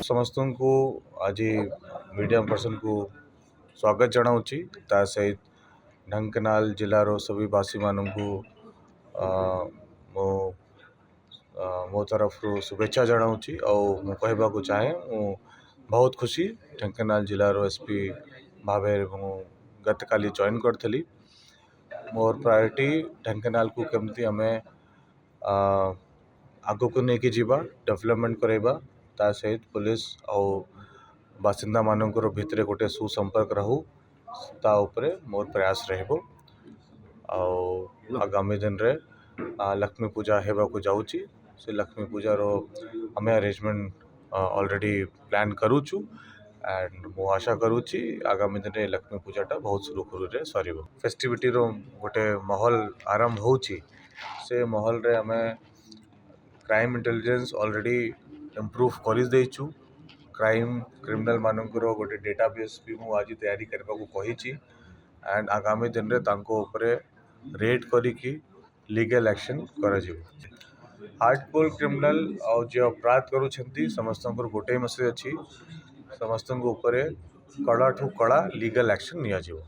समस्त को आज मीडिया पर्सन को स्वागत जनाऊँगी ता सहित ढंकनाल जिलार सभी बासी मानू मो मो तरफ शुभेच्छा जनाऊँगी और मु कहबाक चाहे बहुत खुशी ढंकनाल जिलार एसपी भाव गत काली जॉइन करी मोर प्रायोरिटी ढंकनाल को केमती आम आग को लेकिन जीवा डेवलपमेंट करवा ता सहित पुलिस और बासिंदा मानकर भितर गोटे सुसंपर्क रहू ता उपरे मोर प्रयास रहिबो। आगामी दिन रे लक्ष्मी पूजा हेबा को जाउची से लक्ष्मी पूजा रो हमें अरेंजमेंट ऑलरेडी प्लान करूछु एंड मु आशा करूची आगामी दिन रे लक्ष्मी पूजाटा बहुत सुरुखुरु रे सरीबो। फेस्टिविटी रो गोटे माहौल आरंभ होउची से माहौल रे हमें क्राइम इंटेलिजेंस ऑलरेडी इम्प्रूव कर देचु। क्राइम क्रिमिनल मानकर गोटे डेटाबेस भी मु आज तैयारी करने को कही एंड आगामी दिन रे तांको उपरे रेड करिकी लीगल एक्शन करा जिवो। हार्डकोर क्रिमिनल और जो अपराध करूछंती समस्त गोटे मैसेज अच्छी समस्त ऊपर कड़ा ठू कड़ा लीगल एक्शन निया जिवो।